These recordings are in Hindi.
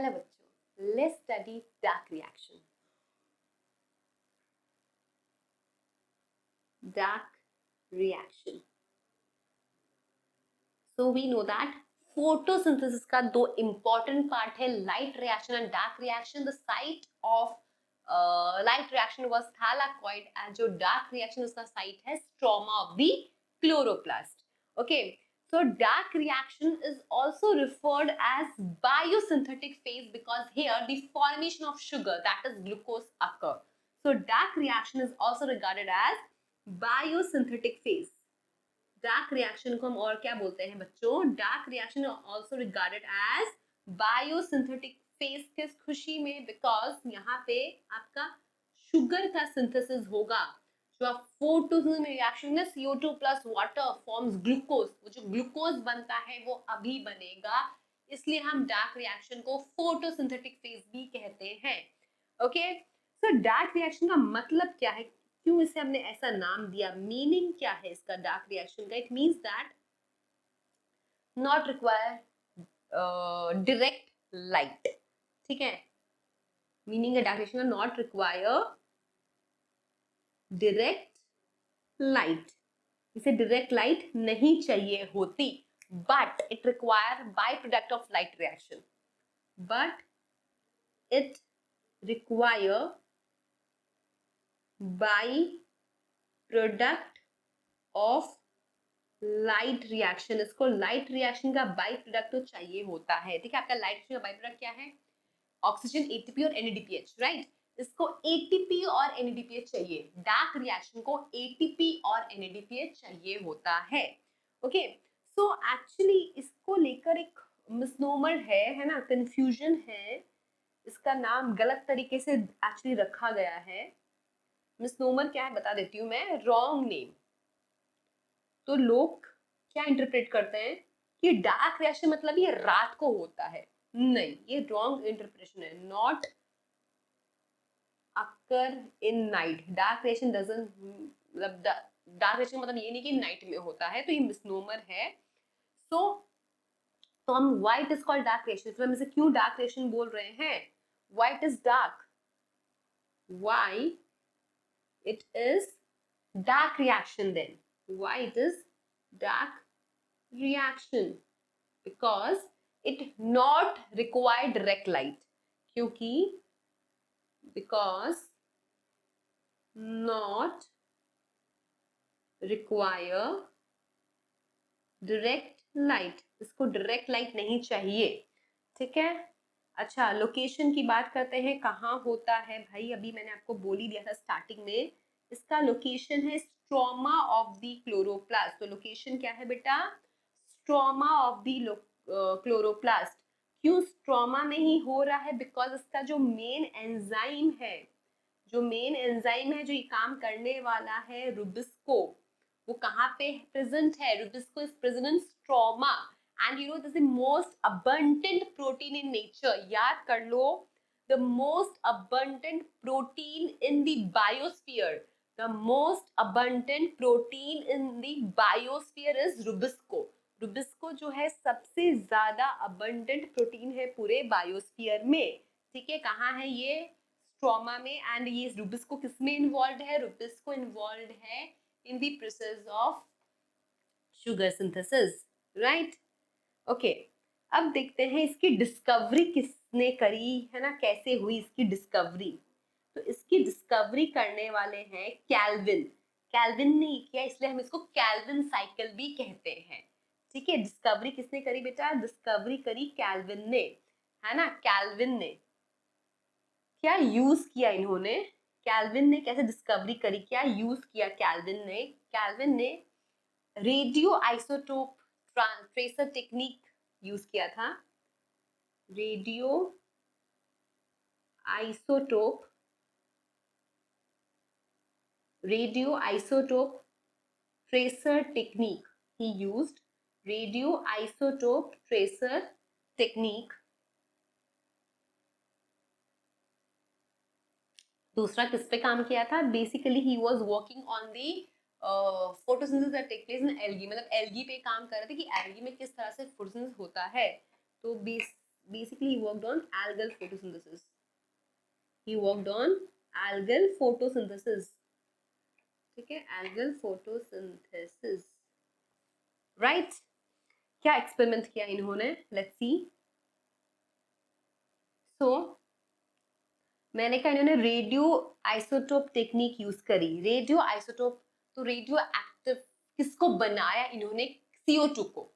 हेलो बच्चों, let's study dark reaction. Dark reaction. So we know that photosynthesis का दो important part है, light reaction and dark reaction. The site of light reaction was thylakoid and जो dark reaction उसका site है stroma of the chloroplast. Okay, so dark reaction is also referred as biosynthetic phase because here the formation of sugar, that is glucose, occur. So dark reaction is also regarded as biosynthetic phase. Dark reaction को हम और क्या बोलते हैं बच्चों? Dark reaction also regarded as biosynthetic phase. किस खुशी में? बिकॉज यहाँ पे आपका शुगर का सिंथेसिस होगा. जो आप फोटोसिंथेसिस रिएक्शन में CO2 plus water forms glucose, वो जो ग्लूकोज बनता है वो अभी बनेगा, इसलिए हम डार्क रिएक्शन को फोटोसिंथेटिक फेज भी कहते हैं. ओके, सो डार्क रिएक्शन का मतलब क्या है? क्यों इसे हमने ऐसा नाम दिया? मीनिंग क्या है इसका डार्क रिएक्शन का? It means that not require direct light. ठीक है, मीनिंग है डार्क रिएक्शन का नॉट रिक्वायर डायरेक्ट लाइट. इसे डायरेक्ट लाइट नहीं चाहिए होती, but it require by product of light reaction. But it require by product of light reaction. इसको लाइट रिएक्शन का बाई प्रोडक्ट तो चाहिए होता है. ठीक है, आपका लाइट रिएक्शन का बाई प्रोडक्ट क्या है? ऑक्सीजन, ATP और NADPH, राइट? इसको ATP और NADPH चाहिए. डार्क रिएक्शन को ATP और NADPH चाहिए होता है. ओके, सो एक्चुअली इसको लेकर एक मिसनोमर है ना, कंफ्यूजन है. इसका नाम गलत तरीके से एक्चुअली रखा गया है. मिसनोमर क्या है बता देती हूँ मैं. Wrong name. तो लोग क्या इंटरप्रेट करते हैं कि डार्क रिएक्शन मतलब ये रात को होता है. नहीं, ये रॉन्ग इंटरप्रेटेशन है. Not occur in night. Dark reaction doesn't मतलब डार्क रिएक्शन मतलब ये नहीं कि नाइट में होता है, तो ये मिसनोमर है. तो हम why it is called dark reaction. फिर हम इसे क्यों डार्क रिएक्शन बोल रहे हैं? Why it is dark. Why it is dark reaction then? Why it is dark reaction? Because it not require direct light. क्योंकि because not require direct light. इसको direct light नहीं चाहिए. ठीक है, अच्छा लोकेशन की बात करते हैं. कहाँ होता है भाई? अभी मैंने आपको बोल ही दिया था स्टार्टिंग में. इसका लोकेशन है स्ट्रोमा ऑफ द क्लोरोप्लास्ट. तो लोकेशन क्या है बेटा? Stroma of the chloroplast. क्यों स्ट्रोमा में ही हो रहा है? बिकॉज इसका जो मेन एंजाइम है, जो ये काम करने वाला है, रुबिस्को, वो कहाँ पे प्रेजेंट है? Rubisco is present in stroma. And you know this is the most abundant protein in nature. याद कर लो, the most abundant protein in the biosphere. The most abundant protein in the biosphere is Rubisco. Rubisco जो है सबसे ज्यादा abundant protein है पूरे बायोस्फीयर में. ठीक है, कहाँ है ये? स्ट्रोमा में. एंड ये Rubisco किसमें इन्वॉल्व है? Rubisco इन्वॉल्व है in the process of sugar synthesis, right? Okay. अब देखते हैं इसकी डिस्कवरी किसने करी है ना, कैसे हुई इसकी डिस्कवरी. तो इसकी डिस्कवरी करने वाले हैं कैल्विन. कैल्विन ने किया, इसलिए हम इसको कैल्विन साइकिल भी कहते हैं. ठीक है, डिस्कवरी किसने करी बेटा? डिस्कवरी करी कैल्विन ने, है ना. कैल्विन ने क्या यूज किया? इन्होंने, कैल्विन ने कैसे डिस्कवरी करी, क्या यूज किया कैल्विन ने? कैल्विन ने radio isotope tracer technique use किया था. Radio isotope tracer technique. He used radio isotope tracer technique. दूसरा किस पे काम किया था? Basically he was working on the photosynthesis that take place in algae. मतलब एल्गी पे काम कर रहे थे कि एल्गी में किस तरह से फोटोसिंथेसिस होता है. तो basically he worked on algal photosynthesis. He worked on algal photosynthesis. ठीक है, algal photosynthesis, right? क्या एक्सपेरिमेंट किया इन्होंने, लेट्स सी. सो मैंने कहा इन्होंने रेडियो आइसोटोप टेक्निक यूज करी. रेडियो आइसोटोप, तो रेडियो एक्टिव किसको बनाया इन्होंने, CO2 को.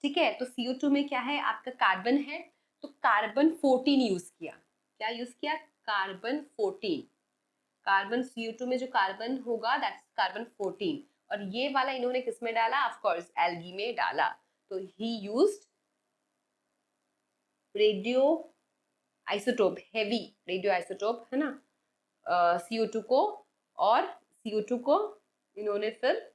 ठीक है, तो CO2 में क्या है आपका कार्बन है, तो कार्बन 14 यूज किया. क्या यूज किया, कार्बन 14. कार्बन CO2 में जो कार्बन होगा दैट्स कार्बन 14, और ये वाला इन्होंने किस में डाला, ऑफ कोर्स एल्गी में डाला. तो ही used radio isotope, heavy radio isotope है ना, CO2 को, और CO2 को इन्होंने फिर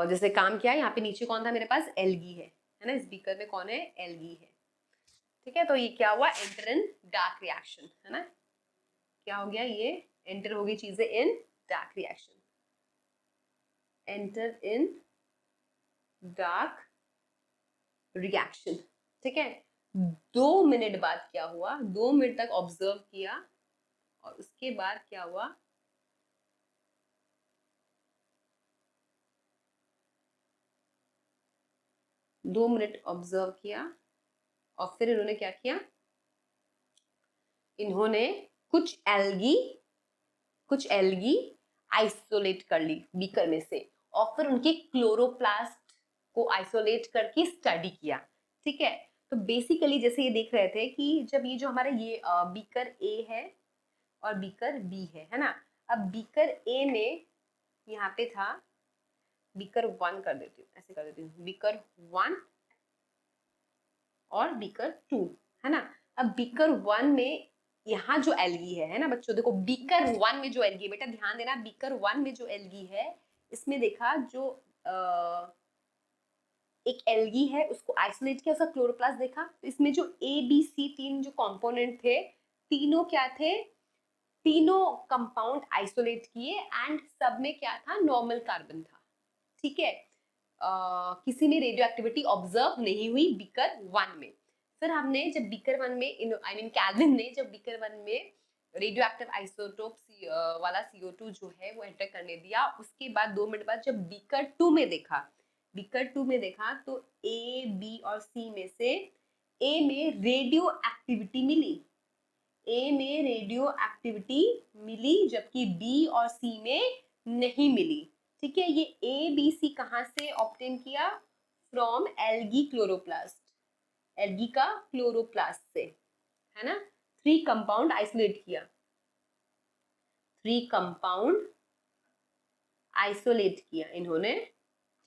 जैसे काम किया. यहाँ पे नीचे कौन था मेरे पास, एल्गी है ना, इस बीकर में कौन है, एल्गी है. ठीक है, तो ये क्या हुआ, एंटर इन डार्क रिएक्शन है ना. क्या हो गया, ये एंटर हो गई चीजें इन dark reaction, enter in dark reaction. ठीक है, 2 मिनट बाद क्या हुआ, 2 मिनट तक ऑब्जर्व किया, और उसके बाद क्या हुआ, दो मिनट ऑब्जर्व किया, और फिर इन्होंने क्या किया, इन्होंने कुछ एल्गी आइसोलेट कर ली बीकर में से, और फिर उनके क्लोरोप्लास्ट को आइसोलेट करके स्टडी किया. ठीक है, तो बेसिकली जैसे ये देख रहे थे कि जब ये जो हमारा ये बीकर ए है और बीकर बी है ना. अब बीकर ए में यहाँ पे था बीकर 1 कर देती हूँ, ऐसे कर देती हूँ, बीकर 1 और बीकर 2 है ना. अब बीकर 1 में यहाँ जो एल्गी है ना बच्चों, देखो बीकर 1 में जो एल्गी, बेटा ध्यान देना, बीकर 1 में जो एल्गी है इसमें देखा जो एक एल्गी है उसको आइसोलेट किया, उसका क्लोरोप्लास्ट देखा. तो इसमें जो ABC 3 जो कंपोनेंट थे, तीनों क्या थे, तीनों कंपाउंड आइसोलेट किए, एंड सब में क्या था, नॉर्मल कार्बन था. ठीक है, किसी में रेडियो एक्टिविटी ऑब्जर्व नहीं हुई बीकर 1 में. फिर हमने जब बीकर 1 में आई मीन कैल्विन ने जब बीकर 1 में रेडियो एक्टिव आइसोटोप वाला CO2 जो है वो एंटर करने दिया, उसके बाद 2 मिनट बाद जब बीकर 2 में देखा, बीकर 2 में देखा तो A, B और C में से A में रेडियो एक्टिविटी मिली, A में रेडियो एक्टिविटी मिली, जबकि B और C में नहीं मिली. ठीक है, ये ABC कहाँ से ऑब्टेन किया, फ्रॉम एल्गी क्लोरोप्लास्ट, एल्गी का क्लोरोप्लास्ट से है ना. 3 कंपाउंड आइसोलेट किया, 3 कंपाउंड आइसोलेट किया इन्होंने.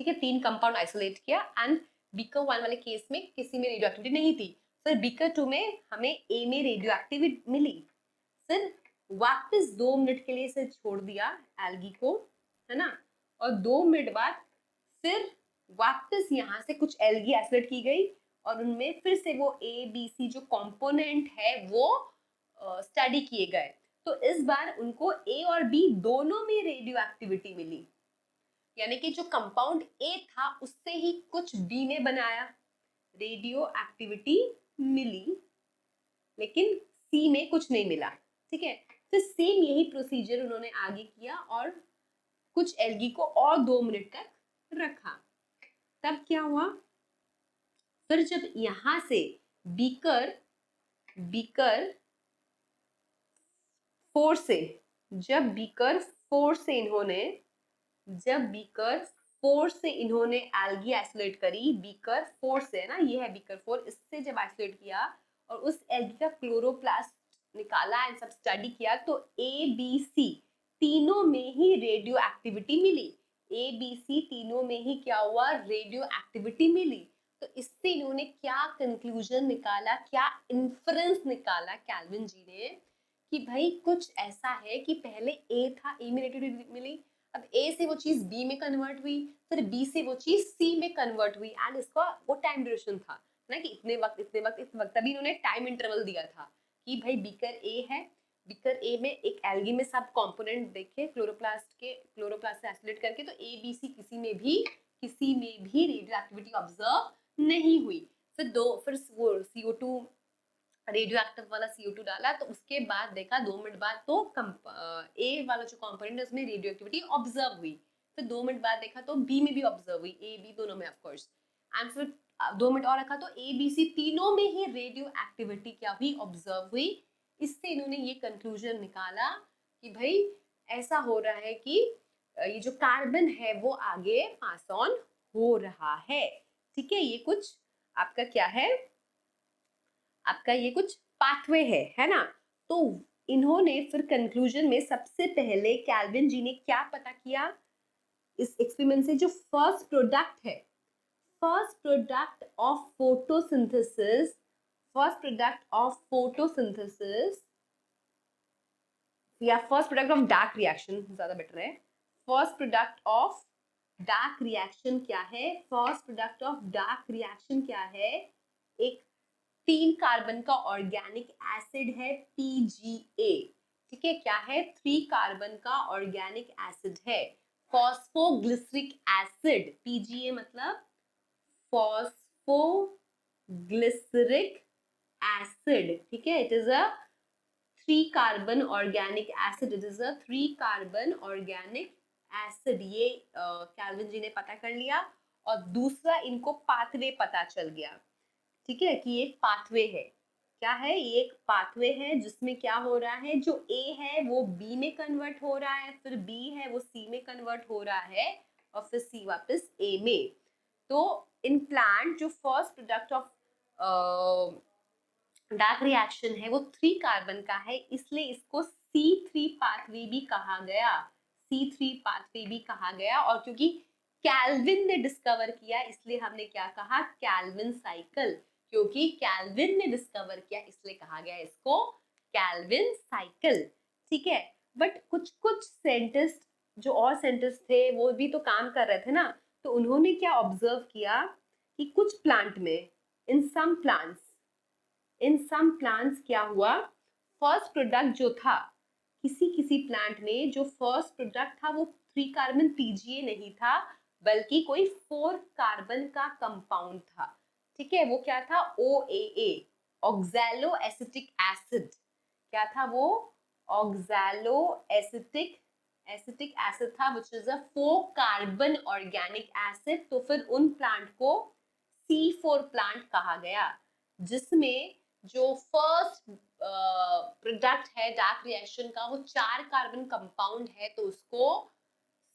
ठीक है, 3 कंपाउंड आइसोलेट किया, एंड बीकर 1 वाले केस में किसी में रेडियो एक्टिविटी नहीं थी. फिर बीकर 2 में हमें A में रेडियो एक्टिविटी मिली. फिर वापस 2 मिनट के लिए इसे छोड़ दिया एल्गी को है ना, और 2 मिनट बाद फिर वापस यहाँ से कुछ एल्गी आइसोलेट की गई, और उनमें फिर से वो ABC जो कंपोनेंट है वो स्टडी किए गए. तो इस बार उनको A और B दोनों में रेडियो एक्टिविटी मिली, यानी कि जो कंपाउंड A था उससे ही कुछ B ने बनाया, रेडियो एक्टिविटी मिली, लेकिन C में कुछ नहीं मिला. ठीक है, तो सेम यही प्रोसीजर उन्होंने आगे किया, और कुछ एल्गी को और 2 मिनट तक रखा. तब क्या हुआ, फिर जब यहां से बीकर 4 से, जब बीकर 4 से इन्होंने एल्गी आइसोलेट करी, बीकर 4 से है ना, ये है बीकर 4, इससे जब आइसोलेट किया और उस एल्गी का क्लोरोप्लास्ट निकाला एंड सब स्टडी किया, तो ABC तीनों में ही रेडियो एक्टिविटी मिली. ABC तीनों में ही क्या हुआ, रेडियो एक्टिविटी मिली. तो इससे इन्होंने क्या कंक्लूजन निकाला, क्या इन्फरेंस निकाला कैल्विन जी ने, कि भाई कुछ ऐसा है कि पहले A था, A में रेडियो मिली, अब A से वो चीज B में कन्वर्ट हुई, फिर B से वो चीज C में कन्वर्ट हुई, एंड इसका वो टाइम ड्यूरेशन था ना कि इतने वक्त तभी इन्होंने टाइम इंटरवल दिया था कि भाई बीकर A है, बीकर A में एक एल्गी में सब कंपोनेंट देखे क्लोरोप्लास्ट से आइसोलेट करके, तो ABC किसी में भी रेडियो एक्टिविटी ऑब्जर्व नहीं हुई. फिर वो CO2 रेडियो एक्टिव वाला CO2 डाला, तो उसके बाद देखा 2 मिनट बाद तो ए वाला जो कंपोनेंट है उसमें रेडियो एक्टिविटी ऑब्जर्व हुई। फिर 2 मिनट बाद देखा तो बी में भी ऑब्जर्व हुई, ए बी दोनों में ऑफ कोर्स। एंड फिर 2 मिनट और रखा तो ए बी सी तीनों में ही रेडियो एक्टिविटी क्या हुई, ऑब्जर्व हुई। इससे इन्होंने ये कंक्लूजन निकाला कि भाई ऐसा हो रहा है कि ये जो कार्बन है वो आगे पास ऑन हो रहा है। ठीक है, ये कुछ आपका क्या है, आपका ये कुछ पाथवे है ना। तो इन्होंने फिर कंक्लूजन में सबसे पहले कैल्विन जी ने क्या पता किया इस एक्सपेरिमेंट से, जो फर्स्ट प्रोडक्ट है, first product of photosynthesis, first product of photosynthesis या first product of dark reaction ज्यादा बेटर है। First product of dark reaction क्या है, first product of dark reaction क्या है, एक 3 कार्बन का ऑर्गेनिक एसिड है PGA। ठीक है, क्या है, 3 कार्बन का ऑर्गेनिक एसिड है, फॉस्फोग्लिसरिक एसिड। PGA मतलब फॉस्फोग्लिसरिक एसिड। ठीक है, it is a 3 carbon organic acid, it is a 3 carbon organic acid. ये कैल्विन जी ने पता कर लिया। और दूसरा इनको पाथवे पता चल गया, ठीक है, कि एक पाथवे है। क्या है, ये एक पाथवे है जिसमें क्या हो रहा है, जो A है वो B में कन्वर्ट हो रहा है, फिर B है वो C में कन्वर्ट हो रहा है, और फिर C वापस A में। तो इन प्लांट जो first product of dark reaction है वो 3 कार्बन का है, इसलिए इसको C3 पाथवे भी कहा गया, C3 पाथवे भी कहा गया। और क्योंकि कैल्विन ने डिस्कवर किया इसलिए हमने क्या कहा, कैल्विन साइकिल। क्योंकि कैल्विन ने डिस्कवर किया इसलिए कहा गया इसको कैल्विन साइकिल। ठीक है, बट कुछ कुछ साइंटिस्ट, जो और साइंटिस्ट थे वो भी तो काम कर रहे थे ना, तो उन्होंने क्या ऑब्जर्व किया कि कुछ प्लांट में, इन सम प्लांट्स क्या हुआ, फर्स्ट प्रोडक्ट जो था, किसी किसी प्लांट में जो फर्स्ट प्रोडक्ट था वो 3 कार्बन PGA नहीं था, बल्कि कोई 4 कार्बन का कंपाउंड था। ठीक है, वो क्या था, OAA, ऑक्सैलो एसिटिक एसिड। क्या था वो, ऑक्सैलो एसिटिक एसिड था, which is a 4 carbon organic acid. तो फिर उन प्लांट को C4 प्लांट कहा गया, जिसमें जो फर्स्ट प्रोडक्ट है डार्क रिएक्शन का वो 4 कार्बन कंपाउंड है, तो उसको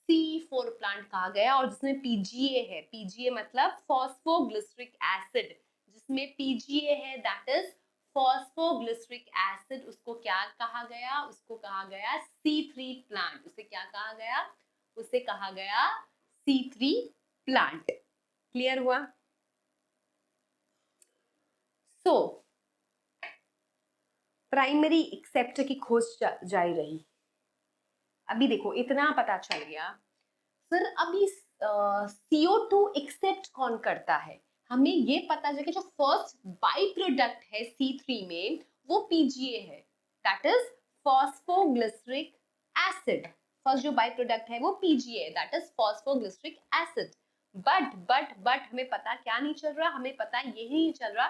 C4 प्लांट कहा गया। और जिसमें PGA है, PGA मतलब फॉस्फोग्लिसरिक एसिड, जिसमें PGA है दैट इज फॉस्फोग्लिसरिक एसिड, उसको क्या कहा गया, उसको कहा गया C3 प्लांट। उसे क्या कहा गया, उसे कहा गया C3 प्लांट। क्लियर हुआ? सो प्राइमरी एक्सेप्टर की खोज जारी रही। अभी देखो इतना पता चल गया, फिर अभी CO2 एक्सेप्ट कौन करता है, हमें ये पता चला कि जो फर्स्ट बाई प्रोडक्ट है C3 में वो PGA है, that is phosphoglyceric acid. First जो बाई प्रोडक्ट है वो PGA है, that is phosphoglyceric acid. But हमें पता क्या नहीं चल रहा, हमें पता यही नहीं चल रहा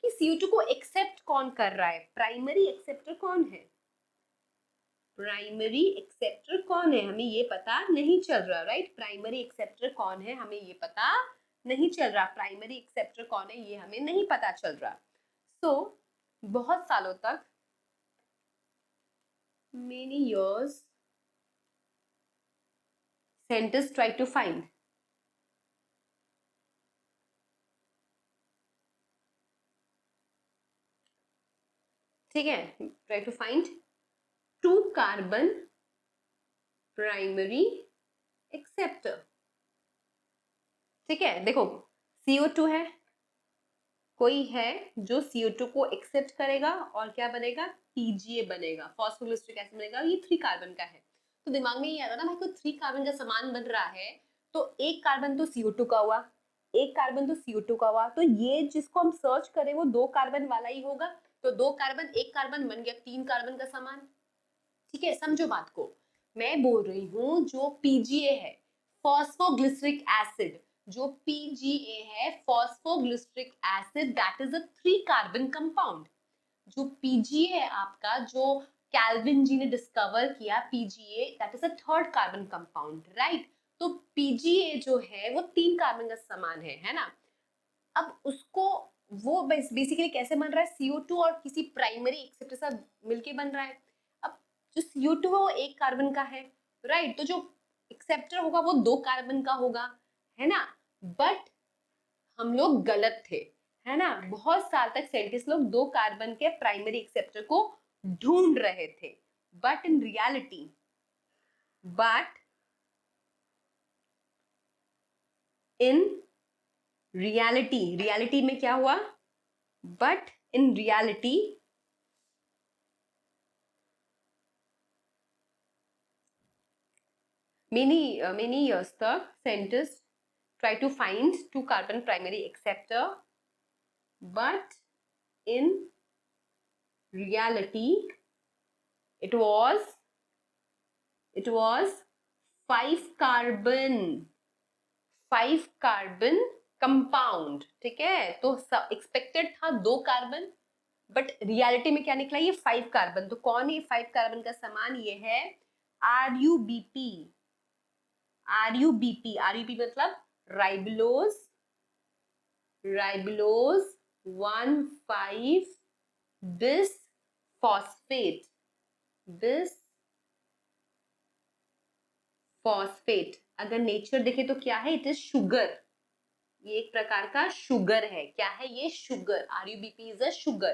कि CO2 को एक्सेप्ट कौन कर रहा है, प्राइमरी एक्सेप्टर कौन है, प्राइमरी एक्सेप्टर कौन है, हमें ये पता नहीं चल रहा, राइट। प्राइमरी एक्सेप्टर कौन है हमें ये पता नहीं चल रहा, प्राइमरी एक्सेप्टर कौन है ये हमें नहीं पता चल रहा। सो बहुत सालों तक, many years, scientists try to find ठीक है, try to find 2 carbon primary acceptor. ठीक है, देखो CO2 है, कोई है जो CO2 को एक्सेप्ट करेगा और क्या बनेगा, PGA बनेगा, फॉस्फोग्लिसरिक एसिड बनेगा, ये 3 कार्बन का है। तो दिमाग में ये आ रहा ना भाई, कोई 3 कार्बन का सामान बन रहा है, तो एक कार्बन तो CO2 का हुआ, एक कार्बन तो CO2 का हुआ, तो ये जिसको हम सर्च करें वो 2 कार्बन वाला ही होगा। तो 2 कार्बन, एक कार्बन बन गया 3 कार्बन का सामान। ठीक है, समझो बात को, मैं बोल रही हूँ जो PGA है, फॉस्फोग्लिसरिक एसिड, जो PGA है phosphoglyceric acid, that is a 3 carbon compound. जो PGA है आपका, जो कैल्विन जी ने डिस्कवर किया, PGA that is a 3rd carbon compound, right. तो PGA जो है वो 3 कार्बन का समान है ना। अब उसको वो बेसिकली कैसे बन रहा है, CO2 और किसी प्राइमरी एक्सेप्टर से मिलके बन रहा है। अब जो CO2 है वो 1 कार्बन का है, राइट। तो जो एक्सेप्टर होगा वो 2 कार्बन का होगा, है ना। बट हम लोग गलत थे, है ना। बहुत साल तक साइंटिस्ट लोग 2 कार्बन के प्राइमरी एक्सेप्टर को ढूंढ रहे थे। But in reality in reality में क्या हुआ, but in reality many years the scientists try to find 2 carbon primary acceptor, but in reality it was 5 carbon compound, ठीक है। तो एक्सपेक्टेड था 2 कार्बन, बट रियलिटी में क्या निकला, ये 5 कार्बन। तो कौन है 5 कार्बन का समान, ये है RUBP। RUBP मतलब राइबुलोज 1,5 बिस फॉस्फेट। अगर नेचर देखे तो क्या है, इट इज शुगर। ये एक प्रकार का शुगर है। क्या है ये, sugar. RUBP is a sugar,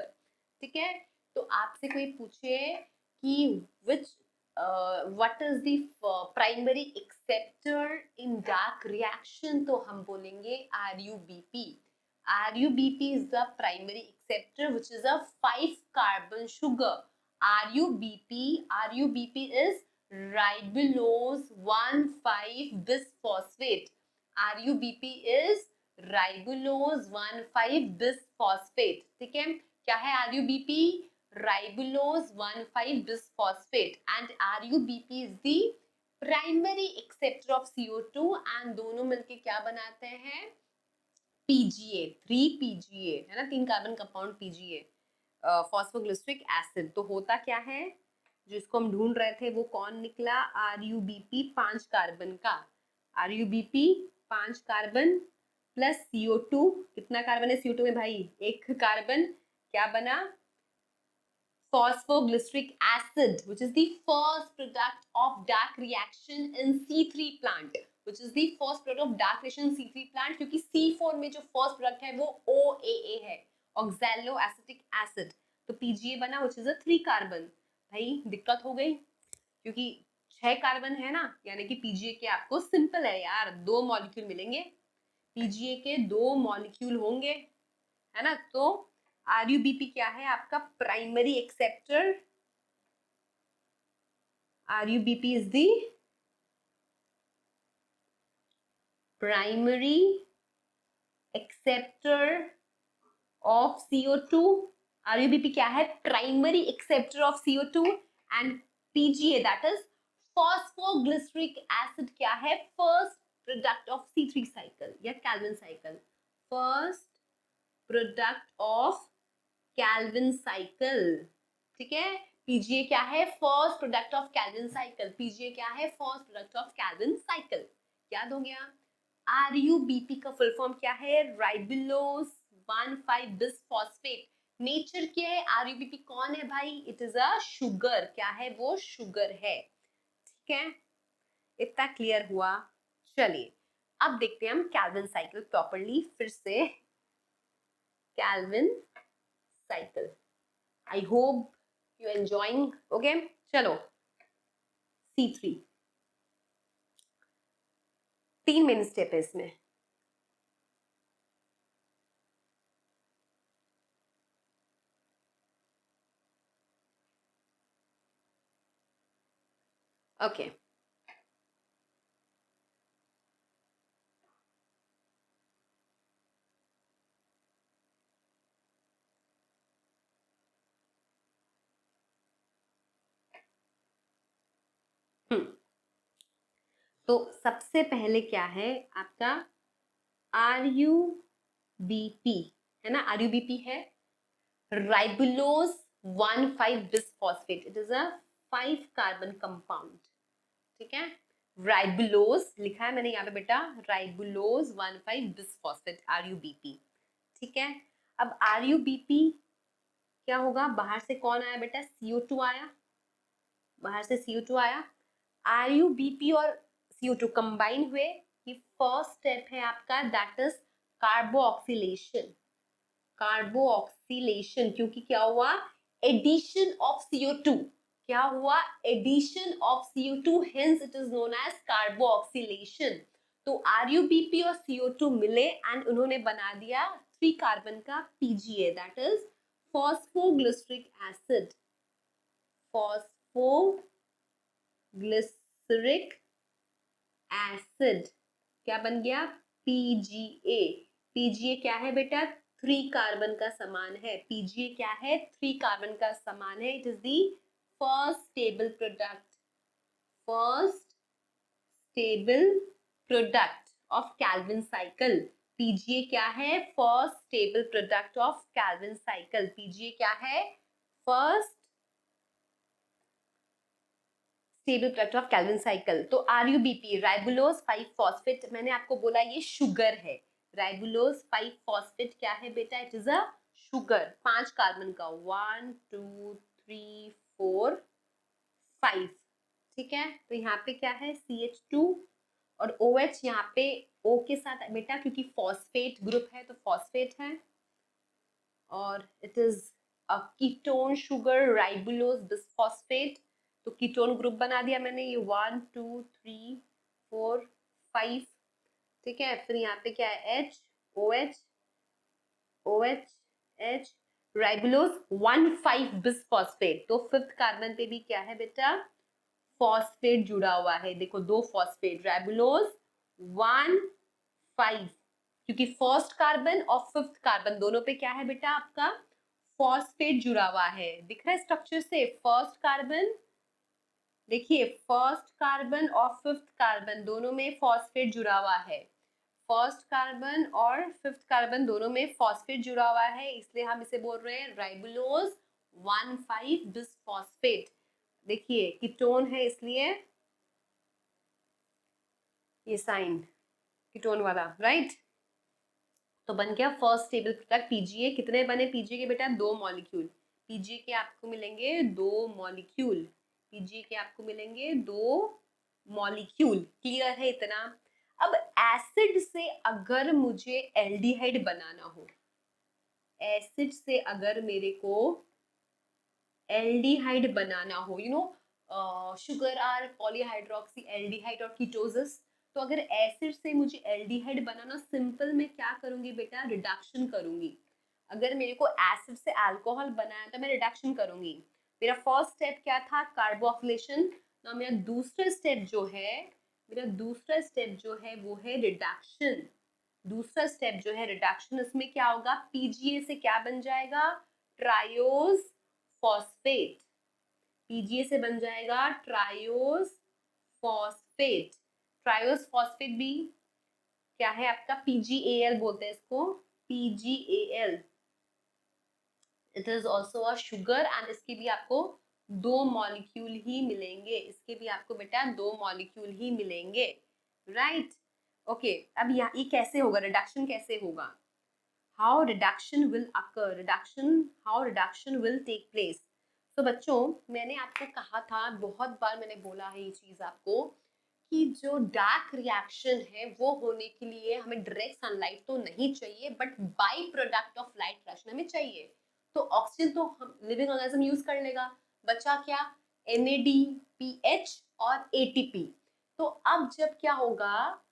ठीक है। तो आपसे कोई पूछे कि विच what is the primary acceptor in dark reaction, तो हम बोलेंगे RUBP। RUBP is the primary acceptor which is a 5 carbon sugar. RUBP is ribulose 1,5 bisphosphate. RUBP is ribulose 1,5 bisphosphate, ठीक है। क्या है RUBP, ribulose 1,5 bisphosphate, and RUBP is the primary acceptor of CO2 and दोनों मिलके क्या बनाते हैं, PGA, 3PGA, है ना, 3 carbon compound PGA, phosphoglyceric acid. तो होता क्या है, जिसको हम ढूंढ रहे थे वो कौन निकला, RUBP 5 कार्बन का। RUBP 5 कार्बन प्लस CO2, कितना कार्बन है CO2 में भाई, 1 कार्बन। क्या बना, phosphoglyceric acid, which is the first product of dark reaction in C3 plant, क्योंकि C4 में जो फर्स्ट प्रोडक्ट है वो OAA है, ऑक्सैलो एसिटिक एसिड। तो PGA बना which is a 3 कार्बन। भाई दिक्कत हो गई, क्योंकि 6 कार्बन है ना, यानी कि PGA के आपको सिंपल है यार, 2 मॉलिक्यूल मिलेंगे, PGA के 2 मॉलिक्यूल होंगे, है ना। तो RUBP क्या है आपका, primary acceptor. RUBP is the primary acceptor of CO2। RUBP क्या है, primary acceptor of CO2। And PGA that is phosphoglyceric acid क्या है, first product of C3 cycle या Calvin cycle, first product of Calvin cycle, ठीक है। PGA क्या है, first product of Calvin cycle. PGA क्या है, first product of Calvin cycle. याद हो गया। RUBP का फुल फॉर्म क्या है, राइबुलोज 1,5 बिसफॉस्फेट। नेचर क्या है, RUBP कौन है भाई, इट इज अ शुगर। क्या है वो, शुगर है, ठीक है। इतना क्लियर हुआ। चलिए अब देखते हैं हम कैल्विन साइकिल प्रॉपरली फिर से। Calvin cycle, I hope you enjoying. Okay चलो, C3 3 मेन स्टेप है इसमें। ओके तो सबसे पहले क्या है आपका, RUBP है ना, RUBP है ribulose 1,5 bisphosphate, it is a 5 carbon compound, ठीक है। राइबुलोज लिखा है मैंने यहाँ पे बेटा, राइबुलोज 1,5 बिसफॉस्फेट RUBP, ठीक है। अब RUBP क्या होगा, बाहर से कौन आया बेटा, CO2 आया, बाहर से CO2 आया, RUBP और CO2 कंबाइन हुए, ये फर्स्ट स्टेप है आपका, दैट इज कार्बोऑक्सिलेशन, कार्बोऑक्सिलेशन, क्योंकि क्या हुआ, एडिशन ऑफ CO2, क्या हुआ, addition of CO2, hence it is known as carboxylation. तो RUBP और CO2 मिले एंड उन्होंने बना दिया 3 कार्बन का PGA, that is phosphoglyceric acid, phosphoglyceric acid क्या बन गया, PGA। PGA क्या है बेटा, 3 कार्बन का समान है, PGA क्या है, 3 कार्बन का समान है, it is the first stable product, first stable product of Calvin cycle. PGA क्या है, first stable product of Calvin cycle, PGA क्या है, first stable product of Calvin cycle. तो RUBP राइबुलोज 5 फॉस्फेट, मैंने आपको बोला ये शुगर है, राइबुलोज 5 फॉस्फेट क्या है बेटा, it is a sugar, 5 carbon का, 1 2 3 4 5, ठीक है। तो यहाँ पे क्या है, CH2 और OH, यहाँ पे O के साथ बेटा, क्योंकि फॉस्फेट ग्रुप है तो फॉस्फेट है, और it is a ketone sugar ribulose bisphosphate, तो कीटोन ग्रुप बना दिया मैंने, ये 1 2 3 4 5, ठीक है। फिर यहाँ पे क्या है, H OH OH H ribulose 1,5 bisphosphate, तो 5th कार्बन पे भी क्या है बेटा, फॉस्फेट जुड़ा हुआ है, देखो 2 फॉस्फेट, राइबुलोज 1,5, क्योंकि फर्स्ट कार्बन और 5th कार्बन दोनों पे क्या है बेटा आपका, फॉस्फेट जुड़ा हुआ है, दिख रहा है स्ट्रक्चर से, फर्स्ट कार्बन, देखिए फर्स्ट कार्बन और 5th कार्बन दोनों में फॉस्फेट जुड़ा हुआ है, फर्स्ट कार्बन और 5th कार्बन दोनों में फॉस्फेट जुड़ा हुआ है, इसलिए हम इसे बोल रहे हैं राइबुलोज 1,5 बिसफॉस्फेट। देखिए कीटोन है इसलिए ये साइन कीटोन वाला, राइट। तो बन गया फर्स्ट स्टेबल प्रोडक्ट PGA, कितने बने PGA के बेटा, 2 मॉलिक्यूल, PGA के आपको मिलेंगे 2 मॉलिक्यूल, PGA के आपको मिलेंगे 2 मॉलिक्यूल, क्लियर है इतना। अब एसिड से अगर मुझे एल्डिहाइड बनाना हो, एसिड से अगर मेरे को एल्डिहाइड बनाना हो, you know sugar are polyhydroxy aldehyde और कीटोसिस, तो अगर एसिड से मुझे एल्डिहाइड बनाना, सिंपल मैं क्या करूंगी बेटा, रिडक्शन करूंगी। अगर मेरे को एसिड से अल्कोहल बनाया तो मैं रिडक्शन करूंगी, मेरा फर्स्ट स्टेप क्या था, कार्बोक्सिलेशन, ना मेरा दूसरा स्टेप जो है, मेरा दूसरा स्टेप जो है वो है रिडक्शन, दूसरा स्टेप जो है रिडक्शन, इसमें क्या होगा, PGA से क्या बन जाएगा, ट्रायोज फॉस्फेट, PGA से बन जाएगा ट्रायोज फॉस्फेट, ट्रायोज फॉस्फेट भी क्या है आपका, PGAL बोलते हैं इसको, PGAL, it is also a sugar and इसके भी आपको 2 मॉलिक्यूल ही मिलेंगे, इसके भी आपको बेटा 2 मॉलिक्यूल ही मिलेंगे, राइट। ओके, अब यहाँ ये कैसे होगा, रिडक्शन कैसे होगा, how reduction will occur, how reduction will take place। तो बच्चों मैंने आपको कहा था, बहुत बार मैंने बोला है ये चीज आपको, कि जो डार्क रिएक्शन है वो होने के लिए हमें डायरेक्ट सनलाइट तो नहीं चाहिए, but by product of light reaction हमें चाहिए। तो ऑक्सीजन तो हम लिविंग ऑर्गेनिज्म यूज कर लेगा, बचा क्या, NADPH और ATP। तो अब जब क्या होगा,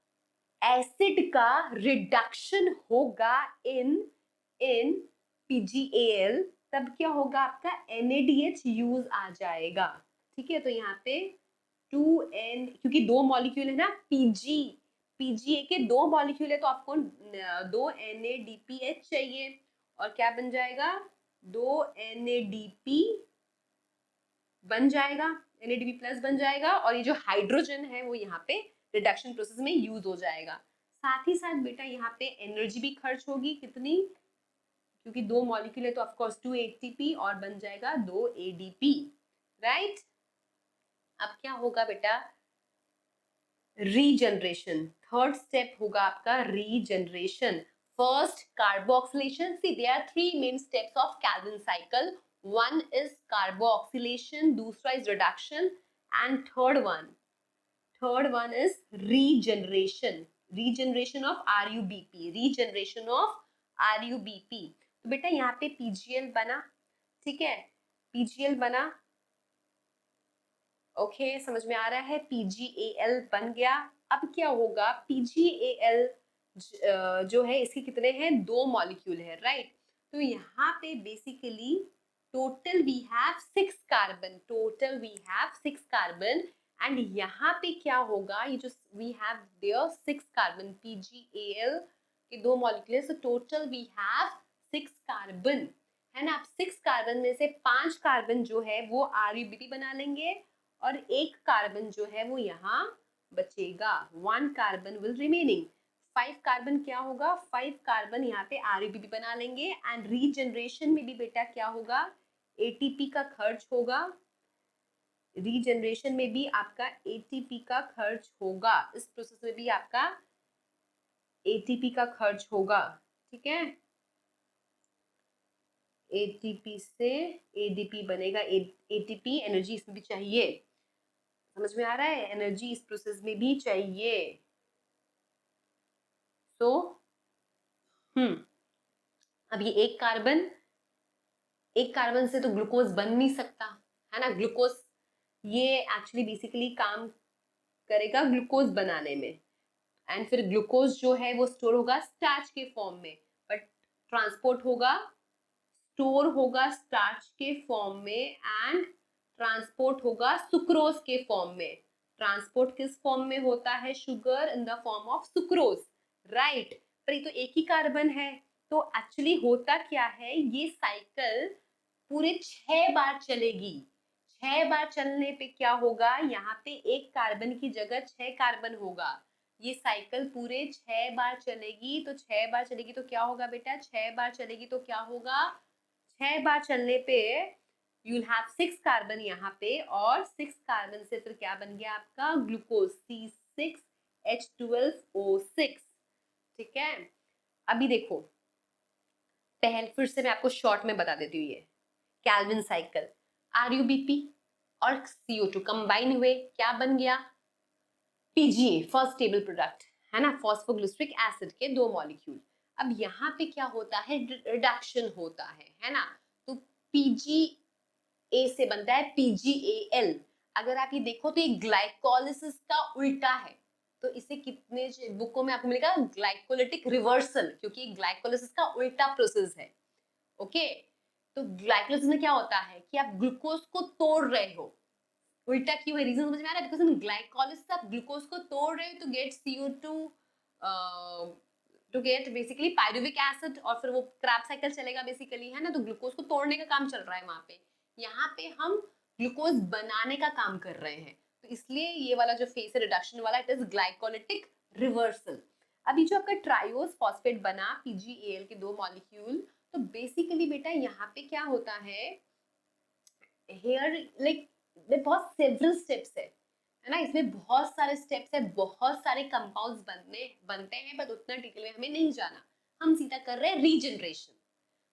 एसिड का रिडक्शन होगा इन PGAL, तब क्या होगा आपका NADH यूज आ जाएगा, ठीक है। तो यहाँ पे 2N, क्योंकि 2 मॉलिक्यूल है ना, PGA के 2 मॉलिक्यूल है तो आपको 2 NADPH चाहिए, और क्या बन जाएगा, 2 NADP बन जाएगा, NADP प्लस बन जाएगा, और ये जो हाइड्रोजन है वो यहाँ पे रिडक्शन प्रोसेस में यूज हो जाएगा, साथ ही साथ बेटा यहाँ पे एनर्जी भी खर्च होगी, कितनी, क्योंकि 2 मॉलिक्यूल है तो ऑफकोर्स 2 एटीपी और बन जाएगा 2 एडीपी, राइट। अब क्या होगा बेटा, रीजनरेशन, थर्ड स्टेप होगा आपका regeneration. First carboxylation, see there are 3 main steps of Calvin cycle, one is carboxylation, दूसरा is reduction, and third one is regeneration of RUBP, regeneration of RUBP। तो बेटा यहाँ पे PGL बना, ठीक है, PGL बना, ओके समझ में आ रहा है, PGAL बन गया। अब क्या होगा, PGAL जो है इसके कितने हैं, 2 मॉलिक्यूल है, राइट। तो यहाँ पे basically total we have 6 carbon, total we have 6 carbon, and यहाँ पे क्या होगा, ये जो we have there 6 carbon, PGAL के 2 molecule, so total we have 6 carbon, है ना। अब 6 कार्बन में से 5 कार्बन जो है वो RUBP बना लेंगे, और 1 कार्बन जो है वो यहाँ बचेगा, 1 कार्बन विल रिमेनिंग। 5 कार्बन क्या होगा, 5 कार्बन यहाँ पे RUBP बना लेंगे, एंड रीजनरेशन में भी बेटा क्या होगा, ATP का खर्च होगा, रीजनरेशन में भी आपका ATP का खर्च होगा, इस प्रोसेस में भी आपका ATP का खर्च होगा, ठीक है। ATP से ADP बनेगा, ATP एनर्जी इसमें भी चाहिए, समझ में आ रहा है, एनर्जी इस प्रोसेस में भी चाहिए। तो अब ये एक कार्बन से तो ग्लूकोज बन नहीं सकता, है ना। ग्लूकोज ये एक्चुअली बेसिकली काम करेगा ग्लूकोज बनाने में, एंड फिर ग्लूकोज जो है वो स्टोर होगा स्टार्च के फॉर्म में, बट ट्रांसपोर्ट होगा, स्टोर होगा स्टार्च के फॉर्म में, एंड ट्रांसपोर्ट होगा सुक्रोज के फॉर्म में। ट्रांसपोर्ट किस फॉर्म में होता है, sugar in the form of sucrose, right. पर ये तो एक ही कार्बन है, तो एक्चुअली होता क्या है, ये साइकिल पूरे 6 बार चलेगी। 6 बार चलने पे क्या होगा, यहाँ पे एक कार्बन की जगह 6 कार्बन होगा। ये साइकिल पूरे 6 बार चलेगी, तो 6 बार चलेगी तो क्या होगा बेटा, 6 बार चलेगी तो क्या होगा, 6 बार चलने पे you'll have 6 कार्बन यहाँ पे, और 6 कार्बन से फिर क्या बन गया आपका ग्लूकोज, C6H12O6, ठीक है। अभी देखो, पहले फिर से मैं आपको शॉर्ट में बता देती हूँ, ये कैल्विन साइकिल, RUBP और CO2 कंबाइन हुए, क्या बन गया, PGA, फर्स्ट स्टेबल प्रोडक्ट, है ना, फॉस्फोग्लिसरिक एसिड के 2 मॉलिक्यूल। अब यहाँ पे क्या होता है, रिडक्शन होता है ना, तो PGA से बनता है PGAL। अगर आप ये देखो तो ये ग्लाइकोलिसिस का उल्टा है, तो इसे कितने बुकों में आपको मिलेगा, ग्लाइकोलिटिक रिवर्सल, क्योंकि ग्लाइकोलिसिस का उल्टा प्रोसेस है, ओके। तो ग्लाइकोलिसिस में क्या होता है कि आप ग्लूकोज को तोड़ रहे हो, उल्टा क्यों है, रीजन समझ में आ रहा है, बिकॉज़ इन ग्लाइकोलिसिस आप ग्लूकोज को तोड़ रहे हो तो get CO2 to get basically pyruvic acid, और फिर वो क्रैब साइकिल चलेगा बेसिकली, है ना। तो ग्लूकोज को तोड़ने का काम चल रहा है वहां पे, यहाँ पे हम ग्लूकोज बनाने का काम कर रहे हैं, तो इसलिए ये वाला जो फेस है रिडक्शन वाला, इट इज ग्लाइकोलिटिक रिवर्सल। अभी जो आपका ट्राइओस फॉस्फेट बना PGAL के 2 मॉलिक्यूल, तो बेसिकली बेटा यहाँ पे क्या होता है, हेयर लाइक बहुत सेवरल स्टेप्स है ना, इसमें बहुत सारे स्टेप्स है, बहुत सारे कंपाउंड्स बनते हैं, बट उतना डिटेल में हमें नहीं जाना, हम सीधा कर रहे हैं रीजनरेशन,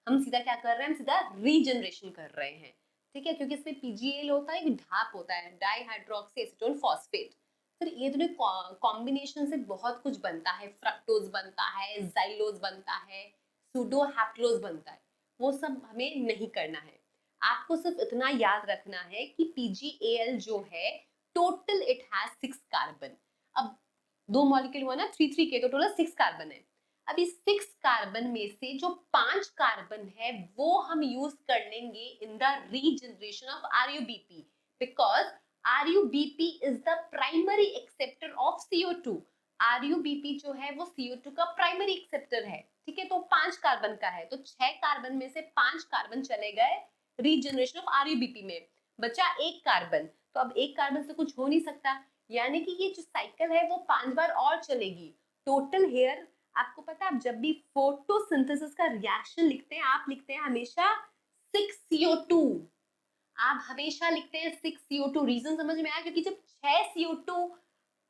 हम सीधा क्या कर रहे हैं, हम सीधा रीजनरेशन कर रहे हैं, ठीक है। क्योंकि इसमें PGAL होता है, एक ढाप होता है, डाइहाइड्रोक्सी एसीटोन फॉस्फेट, फिर ये दोनों कॉम्बिनेशन से बहुत कुछ बनता है, फ्रक्टोज बनता है, जाइलोज बनता है, सूडोहैप्लोज बनता है, वो सब हमें नहीं करना है। आपको सिर्फ इतना याद रखना है कि PGAL जो है टोटल इट हैज 6 कार्बन। अब 2 मॉलिक्यूल हुआ ना 3 के, तो टोटल 6 कार्बन है। अब इस 6 कार्बन में से जो 5 कार्बन है वो हम यूज कर लेंगे in the regeneration of RUBP, because RUBP is the primary acceptor of CO2। RUBP जो है वो CO2 का प्राइमरी एक्सेप्टर है, ठीक है। तो 5 कार्बन का है, तो 6 कार्बन में से 5 कार्बन चले गए रीजनरेशन ऑफ RUBP में, बचा 1 कार्बन, तो अब 1 कार्बन से कुछ हो नहीं सकता, यानी कि ये जो साइकिल है वो 5 बार और चलेगी, टोटल हेयर, आपको पता है आप जब भी फोटोसिंथेसिस का रिएक्शन लिखते हैं, आप लिखते हैं हमेशा 6CO2, आप हमेशा लिखते हैं 6CO2। रीजन समझ में आया? क्योंकि जब 6 CO2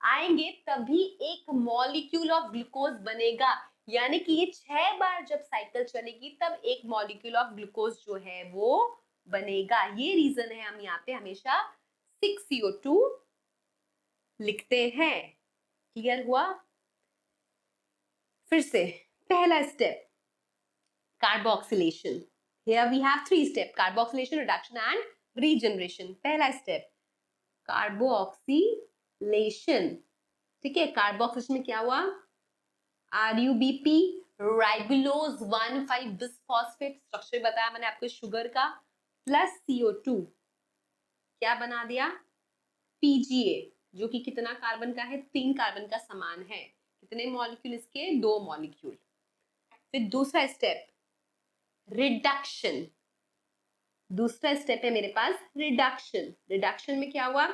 आएंगे तभी एक मॉलिक्यूल ऑफ ग्लूकोज बनेगा, यानी कि ये 6 बार जब साइकिल चलेगी तब एक मॉलिक्यूल ऑफ ग्लूकोज जो है वो बनेगा। ये रीजन है हम यहाँ पे हमेशा 6CO2 लिखते हैं। क्लियर हुआ? फिर से पहला step carboxylation. Here we have 3 steps: carboxylation, reduction and regeneration. पहला स्टेप कार्बोक्सिलेशन, ठीक है। कार्बोक्सिलेशन में क्या हुआ? RUBP, राइबुलोज 1,5 बिसफॉस्फेट, स्ट्रक्चर बताया मैंने आपको शुगर का, प्लस CO2 क्या बना दिया? PGA, जो कि कितना कार्बन का है? 3 कार्बन का समान है। कितने मॉलिक्यूल इसके? 2 मॉलिक्यूल। फिर दूसरा स्टेप रिडक्शन, दूसरा स्टेप है मेरे पास रिडक्शन। रिडक्शन में क्या हुआ?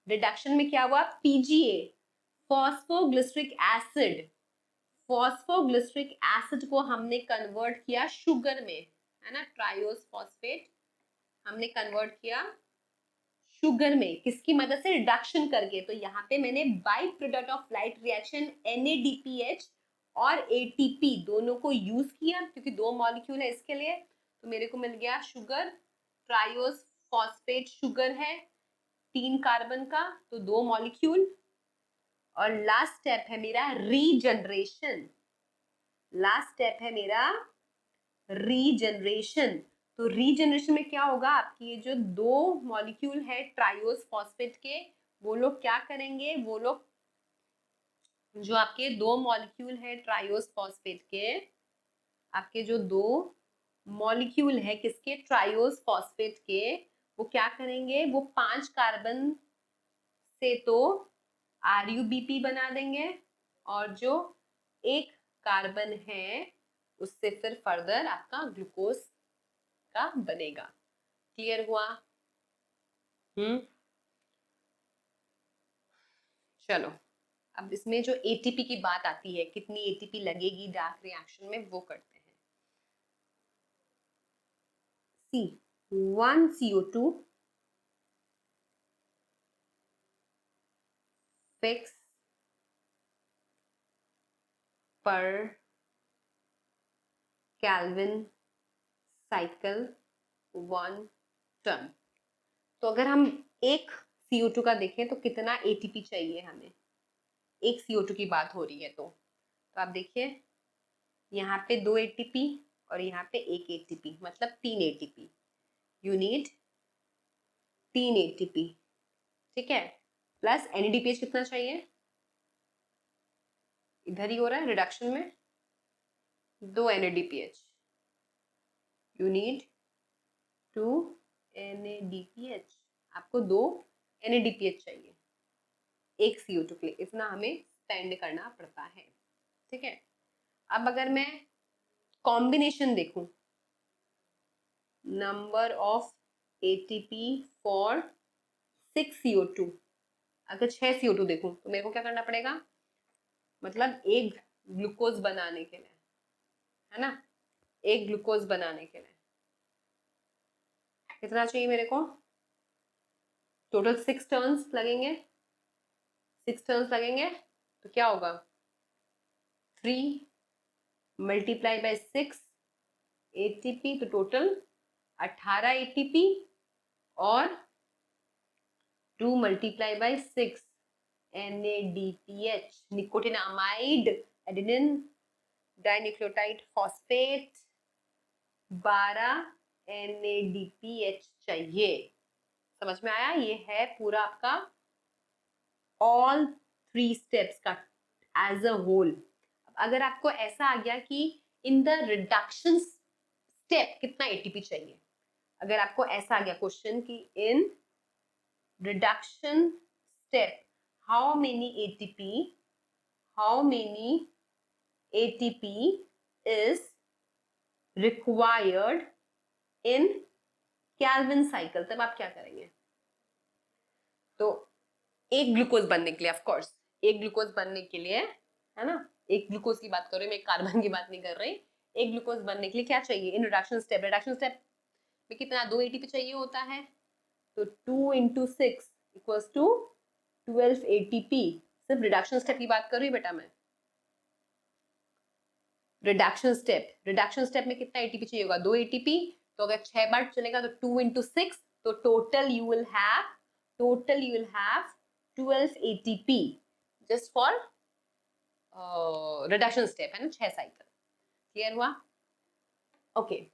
रिडक्शन में क्या हुआ? PGA, phosphoglyceric acid, phosphoglyceric acid को हमने कन्वर्ट किया शुगर में, है ना, ट्रायोस फॉस्फेट हमने कन्वर्ट किया शुगर में, किसकी मदद से? रिडक्शन करके। तो यहाँ पे मैंने by product of light reaction NADPH और ATP दोनों को यूज किया, क्योंकि 2 मॉलिक्यूल है इसके लिए, तो मेरे को मिल गया शुगर, ट्रायोस फॉस्फेट शुगर है 3 कार्बन का, तो 2 मॉलिक्यूल। और लास्ट स्टेप है मेरा रीजनरेशन, लास्ट स्टेप है मेरा रीजनरेशन। तो रीजनरेशन में क्या होगा? आपकी ये जो 2 मॉलिक्यूल है ट्रायोस फॉस्फेट के, वो लोग क्या करेंगे? वो लोग जो आपके 2 मॉलिक्यूल है ट्रायोस फॉस्फेट के, आपके जो 2 मॉलिक्यूल है किसके? ट्रायोस फॉस्फेट के, वो क्या करेंगे? वो 5 कार्बन से तो RUBP बना देंगे, और जो 1 कार्बन है उससे फिर फर्दर आपका ग्लूकोज का बनेगा। क्लियर हुआ? चलो अब इसमें जो ATP की बात आती है, कितनी ATP लगेगी डार्क रिएक्शन में, वो करते हैं। C 1 CO2 फिक्स पर केल्विन साइकिल 1 टन। तो अगर हम एक CO2 का देखें तो कितना ATP चाहिए हमें? एक CO2 की बात हो रही है तो आप देखिए यहाँ पे 2 ATP और यहाँ पे 1 ATP, मतलब 3 ATP। यू नीड 3 ATP, ठीक है। प्लस NADPH कितना चाहिए? इधर ही हो रहा है रिडक्शन में, 2 NADPH। यू नीड 2 NADPH, आपको 2 NADPH चाहिए एक CO2 के लिए, इतना हमें स्पेंड करना पड़ता है, ठीक है। अब अगर मैं कॉम्बिनेशन देखूं, number of ATP for 6 CO2, अगर 6 CO2 देखूं तो मेरे को क्या करना पड़ेगा? मतलब एक ग्लूकोज बनाने के लिए, है ना, एक ग्लूकोज बनाने के लिए कितना चाहिए मेरे को? टोटल 6 टर्न्स लगेंगे, 6 टर्न्स लगेंगे, तो क्या होगा? 3 मल्टीप्लाई बाय 6 ATP, तो टोटल 18 ATP, और 2 multiply by 6 NADPH, nicotinamide adenine dinucleotide phosphate, 12 NADPH चाहिए। समझ में आया? ये है पूरा आपका ऑल 3 स्टेप्स का एज अ होल। अगर आपको ऐसा आ गया कि इन द रिडक्शन स्टेप कितना ATP चाहिए, अगर आपको ऐसा आ गया क्वेश्चन कि in reduction step how many ATP is required in Calvin cycle, तब आप क्या करेंगे? तो एक ग्लूकोज बनने के लिए, ऑफ कोर्स एक ग्लूकोज बनने के लिए, है ना, एक ग्लूकोज की बात कर रही हूँ, मैं एक कार्बन की बात नहीं कर रही। एक ग्लूकोज बनने के लिए क्या चाहिए in reduction step? Reduction step में कितना 2 एटीपी चाहिए होता है, तो 2 × 6 इक्वल्स टू 12 एटीपी। सिर्फ रिडक्शन स्टेप की बात कर रही हूँ बेटा मैं। रिडक्शन स्टेप में कितना एटीपी चाहिए होगा? 2 एटीपी। तो अगर 6 बार चलेगा तो 2 × 6, तो total you will have 12 ATP just for reduction step, है ना, 6 साइकिल। क्लियर हुआ? ओके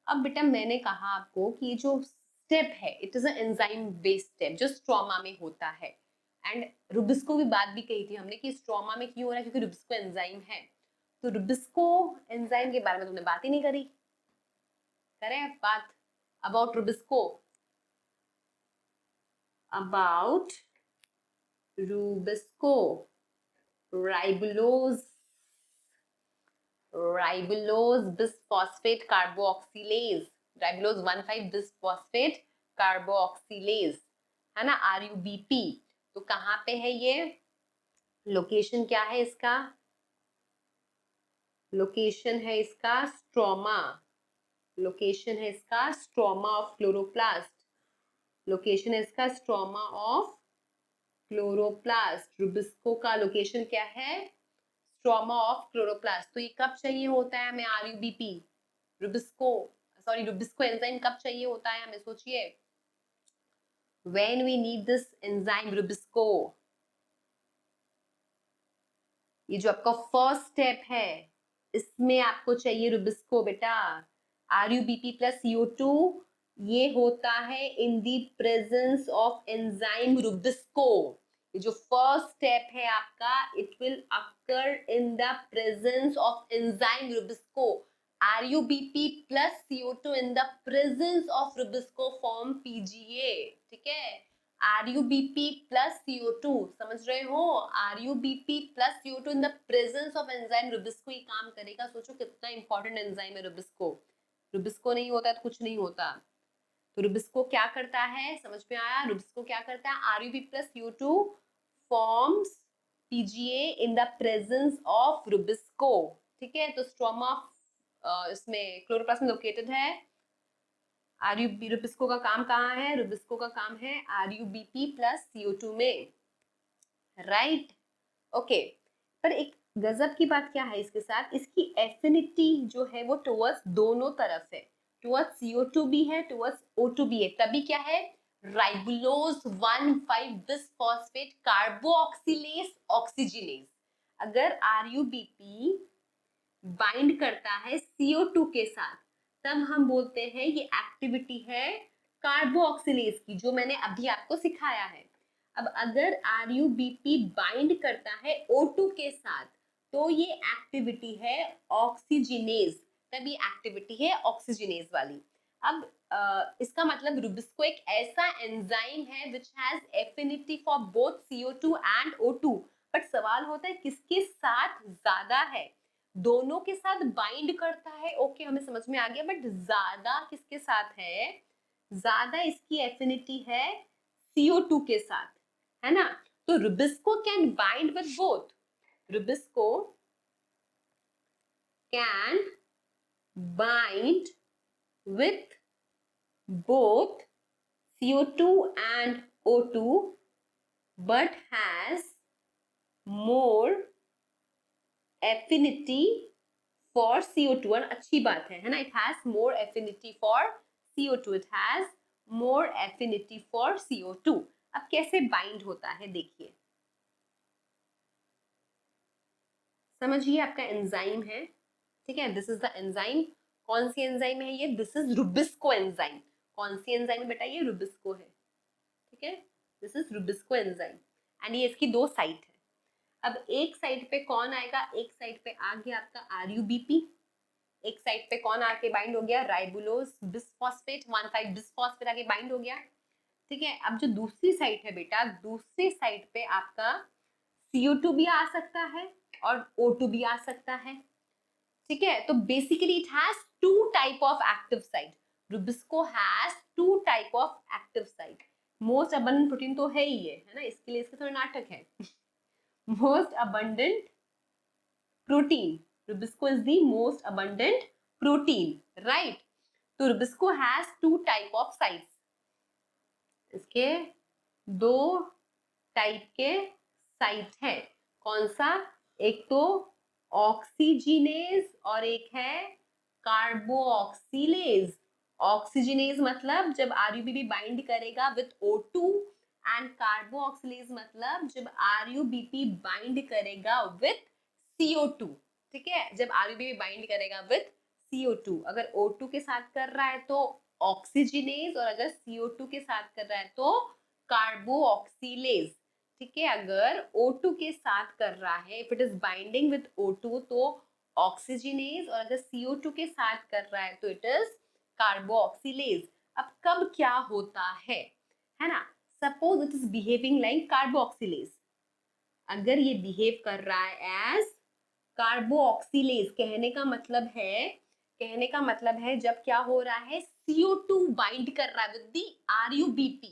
अब बेटा मैंने कहा आपको कि ये जो स्टेप है it is enzyme based step जो स्ट्रोमा में होता है। एंड रुबिस्को की बात भी कही थी हमने कि स्ट्रोमा में क्यों हो रहा है, क्योंकि रुबिस्को एंजाइम है। तो रुबिस्को एंजाइम के बारे में तुमने बात ही नहीं करी। करें बात about Rubisco, ribulose bisphosphate carboxylase, ribulose 1,5 bisphosphate carboxylase, है ना, आरयूबीपी। तो कहाँ पे है ये? लोकेशन क्या है इसका? लोकेशन है इसका स्ट्रोमा। लोकेशन है इसका स्ट्रोमा ऑफ क्लोरोप्लास्ट। लोकेशन है इसका स्ट्रोमा ऑफ क्लोरोप्लास्ट। रुबिस्को का लोकेशन क्या है? Stroma of chloroplast. तो ये कब चाहिए होता है हमें आरयूबीपी? रुबिस्को एंजाइम कब चाहिए होता है हमें? सोचिए, when we need this enzyme Rubisco. ये जो आपका फर्स्ट स्टेप है इसमें आपको चाहिए रुबिस्को बेटा। आरयूबीपी प्लस CO2 ये होता है in the presence of enzyme rubisco. ये जो फर्स्ट स्टेप है आपका, it will occur in the presence of enzyme rubisco. RUBP plus CO2 in the presence of rubisco form PGA। ठीक है, आरयूबीपी प्लस CO2, समझ रहे हो? RUBP plus CO2 in the presence of enzyme rubisco ये काम करेगा। सोचो कितना इंपॉर्टेंट एंजाइम है रुबिस्को। रुबिस्को नहीं होता तो कुछ नहीं होता। तो रुबिस्को क्या करता है, समझ में आया? रुबिस्को क्या करता है? RUBP plus CO2 forms PGA in the presence of Rubisco. ठीक है, तो स्ट्रोमा इसमें क्लोरोप्लास्ट में लोकेटेड है। रुबिस्को का काम कहाँ है? रुबिस्को का काम है आरयूबीपी प्लस CO2 में, राइट? ओके, पर एक गजब की बात क्या है इसके साथ, इसकी एफिनिटी जो है वो टुवर्ड्स दोनों तरफ है। टुवर्ड्स CO2 भी है, टुवर्ड्स O2 भी है। तभी क्या है? Ribulose 1,5 bisphosphate carboxylase oxygenase. अगर आरयूबीपी बाइंड करता है CO2 के साथ, तब हम बोलते हैं ये एक्टिविटी है कार्बोक्सिलेज की, जो मैंने अभी आपको सिखाया है। अब अगर आरयूबीपी बाइंड करता है O2 के साथ, तो ये एक्टिविटी है ऑक्सीजनेज, तब ये एक्टिविटी है ऑक्सीजनेज वाली। अब इसका मतलब रुबिस्को एक ऐसा एंजाइम है which has affinity for both CO2 and O2। But सवाल होता है किसके साथ ज्यादा है? दोनों के साथ बाइंड करता है, ओके हमें समझ में आ गया, बट ज्यादा किसके साथ है? ज्यादा इसकी एफिनिटी है CO2 के साथ, है ना? तो Rubisco can bind with both. Rubisco can bind with both CO2 and O2 but has more affinity for CO2। और अच्छी बात है ना? It has more affinity for CO2, it has more affinity for CO2। अब कैसे बाइंड होता है देखिए, समझिए, आपका एंजाइम है, ठीक है, दिस इज द एंजाइम। कौन सी एंजाइम है ये? This is Rubisco enzyme. कौन सी एंजाइम है बेटा? ये रुबिस्को है, ठीक है, this is Rubisco enzyme. And ये इसकी 2 साइट है। अब एक साइड पे कौन आएगा? एक साइड पे आ गया आपका आरयूबीपी। एक साइड पे कौन आके बाइंड हो गया? राइबुलोज बिसफॉस्फेट 1,5 बिसफॉस्फेट आके बाइंड हो गया, ठीक है। अब जो दूसरी साइड है बेटा, दूसरी साइड पे आपका CO2 भी आ सकता है और O2 भी आ सकता है, ठीक है। तो basically it has 2 type of active site. Rubisco has 2 type of active site. Most abundant protein तो है ही है ना, इसके लिए इसके थोड़े नाटक है। Most abundant protein. Rubisco is the most abundant protein, right? तो Rubisco has two type of sites. इसके दो टाइप के साइट है. कौन सा? एक तो ऑक्सीजिनेज और एक है कार्बोऑक्सीलेज. ऑक्सीजिनेज मतलब जब आरयूबीपी बाइंड करेगा विथ O2 एंड कार्बोऑक्सीलेज मतलब जब आरयूबीपी बाइंड करेगा विथ CO2. ठीक है, जब आरयूबीपी बाइंड करेगा विथ CO2. अगर O2 के साथ कर रहा है तो ऑक्सीजिनेज और अगर CO2 के साथ कर रहा है तो कार्बोऑक्सीलेज. ठीक है, अगर O2 के साथ कर रहा है, if it is binding with O2 तो ऑक्सीजिनेज और अगर CO2 के साथ कर रहा है तो इट इज कार्बोऑक्सीलेज. अब कब क्या होता है ना? Suppose it is behaving like carboxylase. अगर ये बिहेव कर रहा है एज कार्बोऑक्सीलेज, कहने का मतलब है जब क्या हो रहा है, CO2 बाइंड कर रहा है विद द RUBP.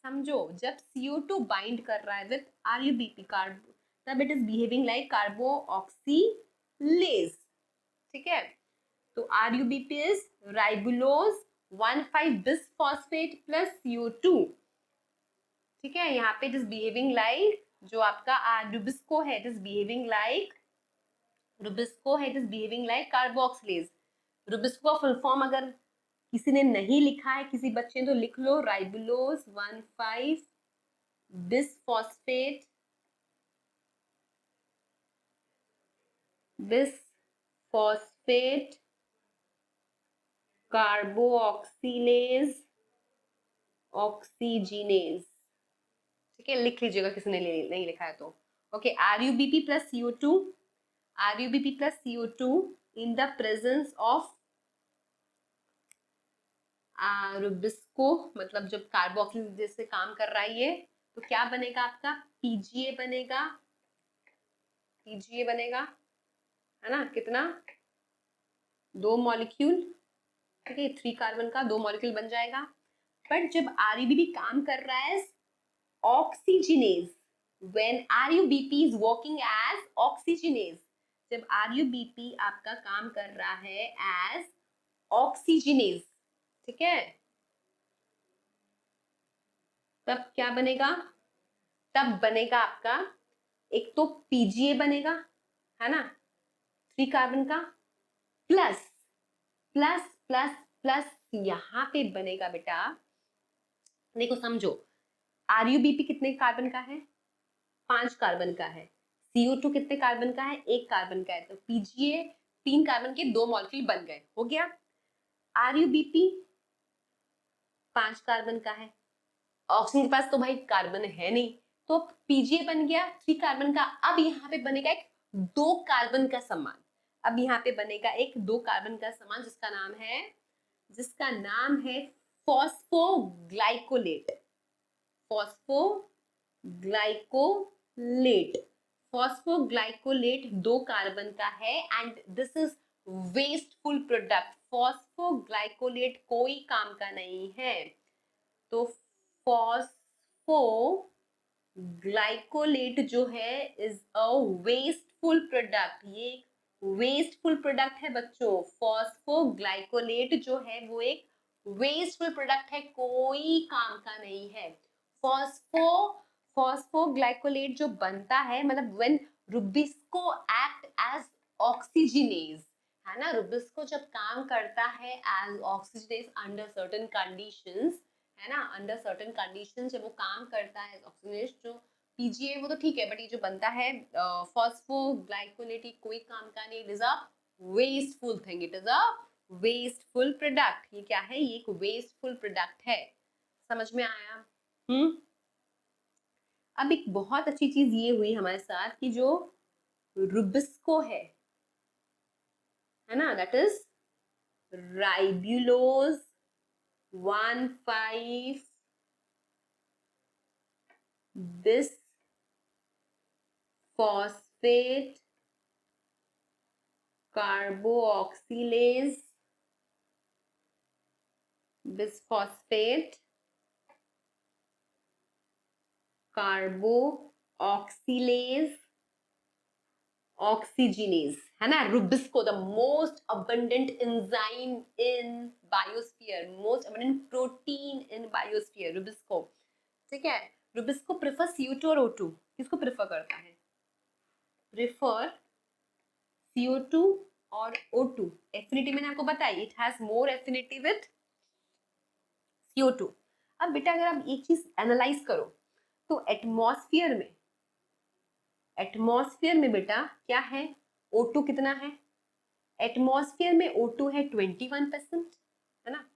समझो, जब CO2 बाइंड कर रहा है विद RUBP कार्बो, तब इट इज बिहेविंग लाइक कार्बोऑक्सीलेज. ठीक है, तो RUBP is ribulose 1,5 bisphosphate plus CO2. ठीक है, यहाँ पे इट इज बिहेविंग लाइक जो आपका रुबिस्को है, it is behaving like carboxylase. Rubisco का फुल फॉर्म अगर किसी ने नहीं लिखा है, किसी बच्चे ने, तो लिख लो राइबुलोज 1,5 बिसफॉस्फेट कार्बोऑक्सीलेज ऑक्सीजिनेज. ठीक है, लिख लीजिएगा किसी ने नहीं लिखा है तो. Okay, RUBP plus CO2 in the presence of Rubisco, मतलब जब कार्बोऑक्सीलेज से काम कर रहा है ये, तो क्या बनेगा आपका? PGA बनेगा, है ना? कितना? 2 मॉलिक्यूल. ठीक है, 3 कार्बन का 2 मॉलिक्यूल बन जाएगा. बट जब RUBP काम कर रहा है ऑक्सीजिनेज, when RUBP is working as oxygenase, जब RUBP आपका काम कर रहा है as oxygenase, ठीक है, तब क्या बनेगा? तब बनेगा आपका एक तो PGA बनेगा, है ना, 3 कार्बन का, प्लस प्लस प्लस प्लस यहाँ पे बनेगा बेटा, देखो समझो, RUBP कितने कार्बन का है? 5 कार्बन का है. CO2 कितने कार्बन का है? 1 कार्बन का है. तो PGA 3 कार्बन के 2 मॉलिक्यूल बन गए, हो गया. RUBP 5 कार्बन का है, ऑक्सीजन के पास तो भाई कार्बन है नहीं, तो PGA बन गया 3 कार्बन का. अब यहाँ पे बनेगा एक 2 कार्बन का समान. अब यहाँ पे बनेगा एक 2 कार्बन का समान जिसका नाम है फॉस्फोग्लाइकोलेट. फॉस्फोग्लाइकोलेट 2 कार्बन का है and this is wasteful product. Phosphoglycolate कोई काम का नहीं है. तो फॉस्फोग्लाइकोलेट जो है इज अ वेस्टफुल प्रोडक्ट. ये वेस्टफुल प्रोडक्ट है बच्चों. फॉस्फोग्लाइकोलेट जो है वो एक वेस्टफुल प्रोडक्ट है, कोई काम का नहीं है. फॉस्फोग्लाइकोलेट जो बनता है, मतलब व्हेन रुबिस्को एक्ट एज ऑक्सीजिनेज, है ना, रुबिस्को जब काम करता है एज ऑक्सीजिनेज अंडर सर्टेन कंडीशंस, है ना, अंडर सर्टेन कंडीशंस जब वो काम करता है ऑक्सीजिनेज, जो PGA वो तो ठीक है, बट ये जो बनता है फॉस्फोग्लाइकोलेट कोई काम का नहीं. It is a wasteful thing, it is a wasteful product. ये क्या है? ये एक वेस्टफुल प्रोडक्ट है. समझ में आया? अब एक बहुत अच्छी चीज ये हुई हमारे साथ कि जो रुबिस्को है ना, दैट इज राइबुलोज 1,5 बिसफॉस्फेट कार्बोऑक्सीलेज ऑक्सीजिनेज है ना, Rubisco the most abundant enzyme in biosphere, most abundant protein in biosphere, Rubisco. ठीक है, रुबिस्को प्रेफर CO2 और O2, किसको प्रेफर करता है? प्रेफर CO2 और O2। एफिनिटी मैंने आपको बताई, it has more affinity with CO2। अब बेटा अगर आप एक चीज एनालाइज करो तो एटमॉस्फेयर में बेटा क्या है, O2 कितना है? एटमॉस्फेयर में O2 है 21%, है ना,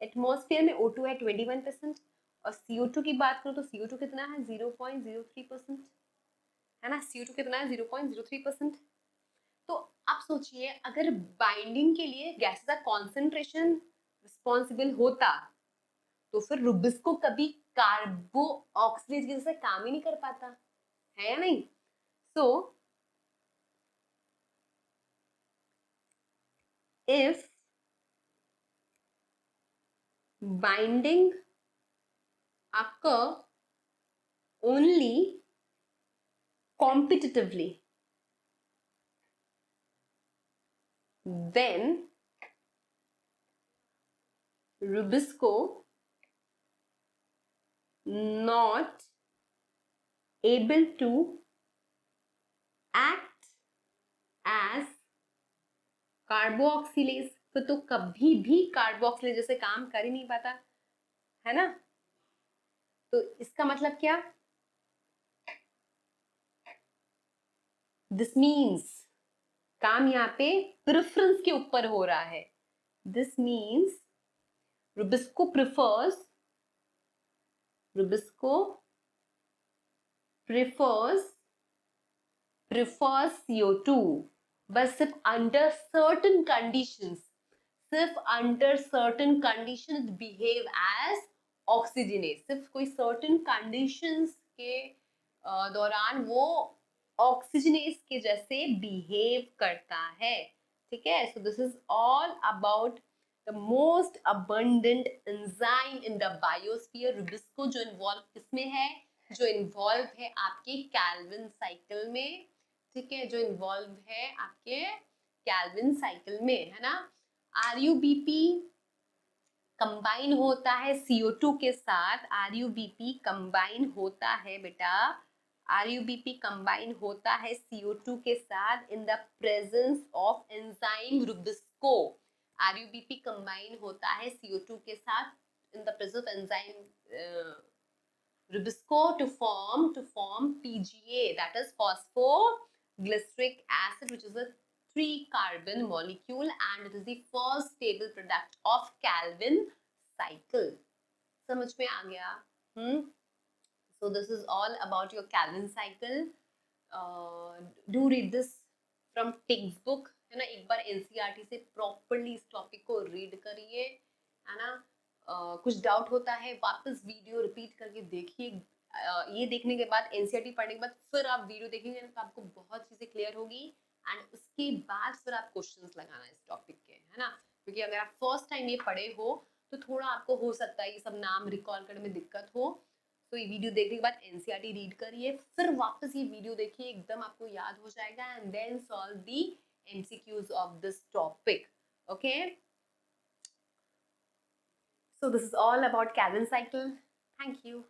एटमॉस्फेयर में O2 है 21%, और CO2 की बात करो तो CO2 कितना है? 0.03%, है ना, CO2 कितना है? 0.03%। तो आप सोचिए अगर बाइंडिंग के लिए गैसेस का कॉन्सेंट्रेशन रिस्पॉन्सिबल होता तो फिर रुबिस्को कभी कार्बो ऑक्सीडेज की जैसे काम ही नहीं कर पाता, है या नहीं? So if binding occur only competitively, then Rubisco not able to act as carboxylase, तो कभी भी कार्बोक्सिलेज जैसे काम कर ही नहीं पाता, है ना। तो इसका मतलब क्या? दिस मीन्स काम यहाँ पे प्रेफरेंस के ऊपर हो रहा है। This means Rubisco prefers CO2, बस सिर्फ under certain conditions, behave as oxygenase. सिर्फ कोई सर्टेन कंडीशंस के दौरान वो ऑक्सीजनेज के जैसे बिहेव करता है। ठीक है, so this is all about the most abundant enzyme in the biosphere, Rubisco, जो इन्वॉल्व किसमें है? जो इन्वॉल्व है आपके कैल्विन साइकिल में। ठीक है, जो इन्वॉल्व है आपके कैल्विन साइकिल में, है ना। RUBP कंबाइन होता है CO2 के साथ, RUBP कंबाइन होता है बेटा, RUBP कंबाइन होता है CO2 के साथ इन the presence of enzyme Rubisco. RUBP combine होता है CO2 के साथ इन the presence of enzyme Rubisco to form PGA, that is phosphoglyceric acid, which is a 3-carbon molecule, and it is the first stable product of Calvin cycle. समझ में आ गया? So this is all about your Calvin cycle. Do read this from textbook, है ना। एक बार NCERT से properly इस टॉपिक को रीड करिए, है ना। कुछ डाउट होता है वापस वीडियो रिपीट करके देखिए। ये देखने के बाद NCERT पढ़ने के बाद फिर आप वीडियो देखेंगे तो आपको बहुत चीजें क्लियर होगी, एंड उसके बाद फिर आप क्वेश्चंस लगाना इस टॉपिक के, है ना। क्योंकि अगर आप फर्स्ट टाइम ये पढ़े हो तो थोड़ा आपको हो सकता है ये सब नाम रिकॉल करने में दिक्कत हो। तो ये वीडियो देखने के बाद NCERT रीड करिए, फिर वापस ये वीडियो देखिए, एकदम आपको याद हो जाएगा, and then solve the MCQs of this topic. Okay, so this is all about Calvin cycle. Thank you.